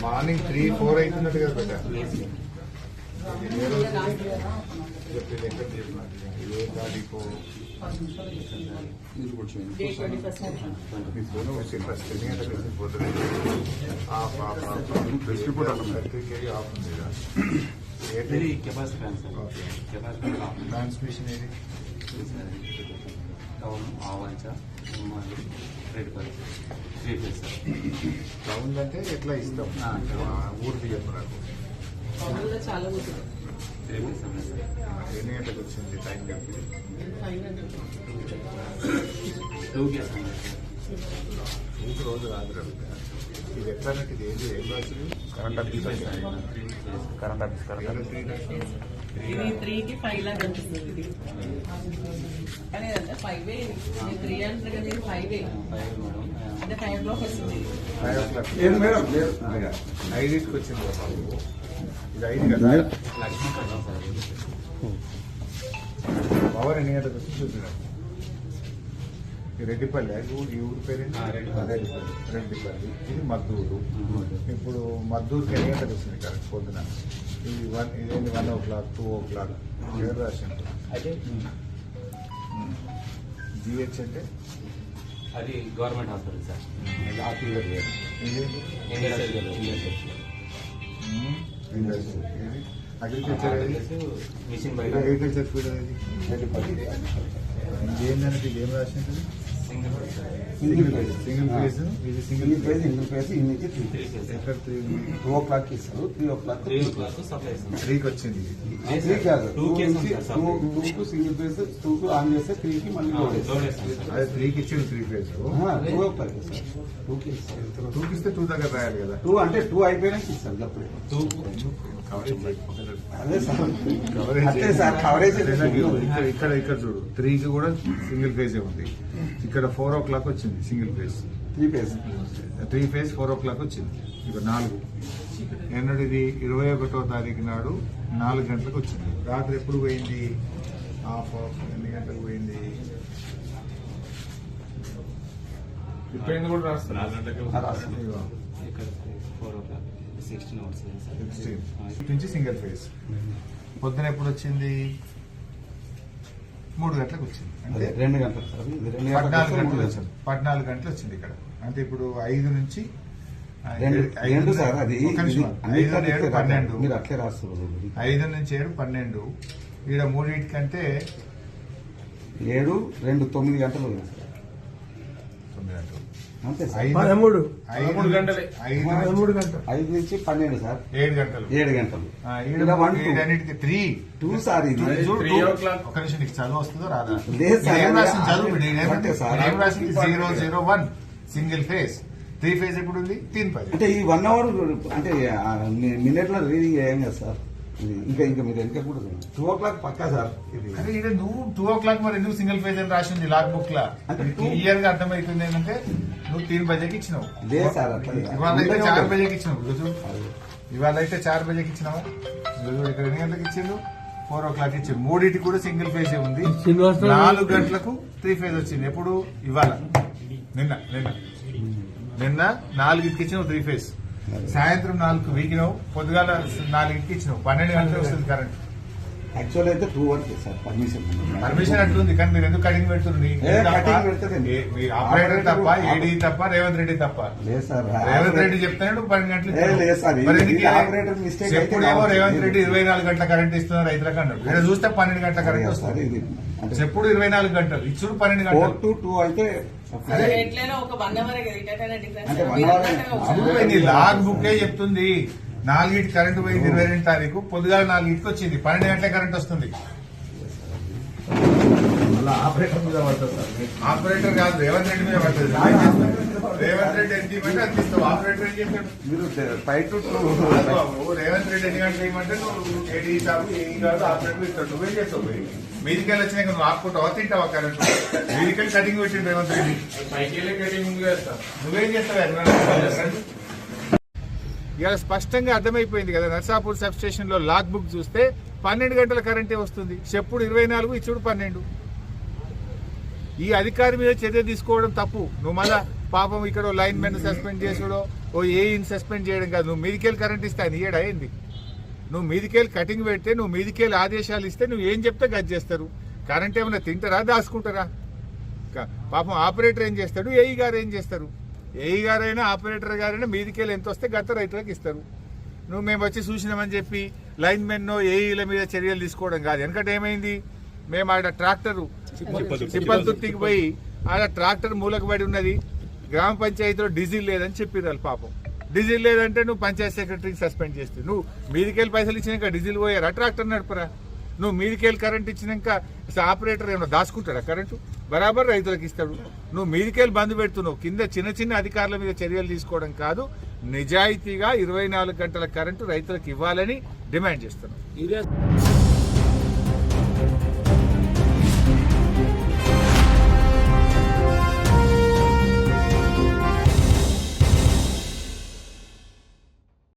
Morning 3-4 అవుతున్నట్టు కదా బిడ్డ. ఏ తారీఖు ట్రాన్స్మిషన్ ఏది రౌండ్ అంటే ఎట్లా ఇస్తాం ఊరు బియ్యం నాకు ఎన్ని గంటలకు వచ్చింది టైం కలిపి 2 రోజు రాదు ఇది ఎట్లా ఇది ఏది ఏం రాసింది కరెంట్ ఆఫీస్ ఇది 3కి 5 లాగా కనిపిస్తుంది. కానీ అదంటే 5 3 అంటే కదా, ఇది 5 అంటే 5 o'clock వస్తుంది. 5 o'clock 5కి వచ్చింది బాబు. ఇది 5 కదా. పవర్ ఎన్ని గంటలకు వచ్చి చూద్దాం. రెడ్డిపల్లి ఈ ఊరి పేరేంటి? రెడ్డిపల్లి. ఇది మద్దూరు. ఇప్పుడు మద్దూరుకి ఎన్ని గంటలకు వచ్చింది కరెక్ట్ పొద్దున? ఇది 1 o'clock 2 o'clock ఎవరు రాసింది? జిహెచ్ అంటే అది government hospital sir. Agriculture machine agriculture field అది ఏంటంటే ఏం రాసింది? Single phase. ఇది సింగిల్ ఫేజ్. ఎక్కడ 2 o'clock ఇస్తారు. 3 o'clock 3కి వచ్చింది. 3 కాదు, 2 సింగిల్ ఫేజ్, 2 ఆన్ చేస్తే 3కి మళ్ళీ అదే 3కి ఇచ్చింది 3 ఫేజ్. 2 o'clock ఇస్తారు. 2కి ఇస్తారు. 2కి ఇస్తే 2 దగ్గర రాయాలి కదా. 2 అంటే 2 అయిపోయినాక ఇస్తారు. అప్పుడే అదే సార్ కవరేజ్. ఇక్కడ చూడు 3కి కూడా సింగిల్ ఫేజే ఉంది. ఇక్కడ 4 o'clock వచ్చింది సింగిల్ ఫేజ్. 3 ఫేజ్ 4 o'clock వచ్చింది. ఇక 4 ఎన్నడిది 21వ తారీఖు నాడు 4 గంటలకు వచ్చింది. రాత్రి ఎప్పుడు పోయింది? ఎన్ని గంటలకు పోయింది? ఇప్పుడు కూడా రాస్తుంది. 16 నుంచి సింగిల్ ఫేజ్. పొద్దున ఎప్పుడు వచ్చింది? 3 గంటలకు వచ్చింది. అంటే 2 గంటలకు 14 గంటలు వచ్చింది. 14 గంటలు వచ్చింది ఇక్కడ. అంటే ఇప్పుడు 5 నుంచి 2 సార్. అది 5 7 12. మీరు అట్లే రాస్తారు. 5 నుంచి 7 12. ఈడ 3 కంటే 7 2 9 గంటలు 9 గంటలు. అంతే సార్. 13 గంటలు. 5 నుంచి 12 సార్. 7 గంటలు. 7 గంటలు. 2 సార్. ఇది ఒక నిమిషం నీకు చదువు వస్తుందో రాదా? లేదు సార్. ఏం రాసింది చదువు? ఏం రాసింది? 001 సింగిల్ ఫేజ్. 3 ఫేజ్ ఎప్పుడు ఉంది? 3 ఫేజ్. అంటే ఈ 1 hour అంటే మినిట్ లో రీడింగ్ ఏం కదా సార్. ఇంకా మీరు వెనక కూడా 2 o'clock పక్కా సార్. ఇది అదే ఇక్కడ నువ్వు 2 o'clock మరి ఎందుకు సింగిల్ ఫేజ్ అని రాసింది లాగ్ బుక్ లా? క్లియర్ గా అర్థమవుతుంది ఏంటంటే నువ్వు 3 బజేకి ఇచ్చినావు. లేదు సార్. ఇవాళ అయితే 4 బజేకి ఇచ్చినావు. ఇవాళ అయితే 4 బజేకి ఇచ్చినావా? ఇక్కడ ఎన్ని గంటలకు ఇచ్చిండు? 4 o'clock ఇచ్చింది. 3 కూడా సింగిల్ ఫేజ్ ఉంది. 4 గంటలకు 3 ఫేజ్ వచ్చింది. ఎప్పుడు? ఇవాళ. నిన్న 4కి ఇచ్చినావు 3 ఫేజ్. సాయంత్రం 4కు వీకినావు. పొద్దుగాల 4కి ఇచ్చినావు. 12 గంటలకు వస్తుంది కరెంట్. యాక్చువల్ అయితే 2 వరకు సార్ పర్మిషన్ అట్లుంది. కానీ మీరు ఎందుకు కటింగ్ పెడుతుంది? ఆపరేటర్ తప్ప, ఏడీ తప్ప, రేవంత్ రెడ్డి తప్ప. లేదు సార్. రేవంత్ రెడ్డి చెప్తాడు 12 గంటలు. మిస్టేక్ ఎప్పుడేమో రేవంత్ రెడ్డి 24 గంటల కరెంట్ ఇస్తున్నారు రైతులకు అన్నాడు. ఇక్కడ చూస్తే 12 గంటల కరెంట్ వస్తుంది. ఎప్పుడు 24 గంటలు ఇచ్చుడు 12 గంటలు. 4 to 2 అయితే లాగ్ బుక్ చెప్తుంది. 4కి కరెంట్ పోయింది 22వ తారీఖు. పొద్దుగాల 4కి వచ్చింది. 12 గంటల కరెంట్ వస్తుంది. ఆపరేటర్ మీద పడుతుంది. ఆపరేటర్ కాదు, రేవంత్ రెడ్డి మీద పడుతుంది. రేవంత్ రెడ్డి ఎంత ఇవ్వమంటే అంత ఇస్తావు. ఆపరేటర్ ఏం చేస్తాడు? మీరు 5 to 2 రేవంత్ రెడ్డి ఎన్ని గంటలు ఇవ్వమంటే నువ్వు ఏడీ కాదు, ఏం కాదు, ఆపరేటర్ ఇస్తాడు. నువ్వేం చేస్తావు? మీదికెళ్ళి వచ్చినాక నువ్వు ఆపుకుంటావా, తింటావా కరెంట్? మీదికెళ్ళి కటింగ్ పెట్టిండు రేవంత్ రెడ్డి. నువ్వేం చేస్తావు? ఇవాళ స్పష్టంగా అర్థమైపోయింది కదా. నర్సాపూర్ సబ్ స్టేషన్ లో లాగ్ బుక్ చూస్తే 12 గంటల కరెంటే వస్తుంది. చెప్పుడు 24, ఇచ్చుడు 12. ఈ అధికారి మీద చర్య తీసుకోవడం తప్పు. నువ్వు మళ్ళా పాపం ఇక్కడ లైన్ మెన్ సస్పెండ్ చేసుడో ఓ ఏఈని సస్పెండ్ చేయడం కాదు. నువ్వు మీదికెళ్ళి కరెంట్ ఇస్తే ఆయన ఇయ్యడా ఏంది? నువ్వు మీదికెళ్ళి కటింగ్ పెడితే నువ్వు మీదికెళ్ళి ఆదేశాలు ఇస్తే నువ్వు ఏం చెప్తే గది చేస్తారు. కరెంట్ ఏమైనా తింటారా దాచుకుంటారా? పాపం ఆపరేటర్ ఏం చేస్తాడు, ఏఈ గారు ఏం చేస్తారు? ఏఈ గారైనా ఆపరేటర్ గారైనా మీదికెళ్ళి ఎంత వస్తే గత రైతులకు ఇస్తారు. నువ్వు మేము వచ్చి చూసినామని చెప్పి లైన్ మెన్ ఏఈల మీద చర్యలు తీసుకోవడం కాదు. ఎందుకంటే ఏమైంది, మేము ఆడ ట్రాక్టరు చిప్పల్తుర్తికి పోయి ఆడ ట్రాక్టర్ మూలకు పడి ఉన్నది, గ్రామ పంచాయతీలో డీజిల్ లేదని చెప్పిర్రు వాళ్ళు. పాపం డీజిల్ లేదంటే నువ్వు పంచాయత్ సెక్రటరీకి సస్పెండ్ చేస్తే నువ్వు మీదికెళ్ళి పైసలు ఇచ్చినాక డీజిల్ పోయారా? ట్రాక్టర్ నడపరా? నువ్వు మీదికెళ్ళి కరెంట్ ఇచ్చినాక ఆపరేటర్ ఏమైనా దాచుకుంటాడా కరెంటు? బరాబర్ రైతులకు ఇస్తాడు. నువ్వు మీదికెళ్ళి బంద్ పెడుతున్నావు. కింద చిన్న చిన్న అధికారుల మీద చర్యలు తీసుకోవడం కాదు, నిజాయితీగా 24 గంటల కరెంటు రైతులకు ఇవ్వాలని డిమాండ్ చేస్తున్నాం.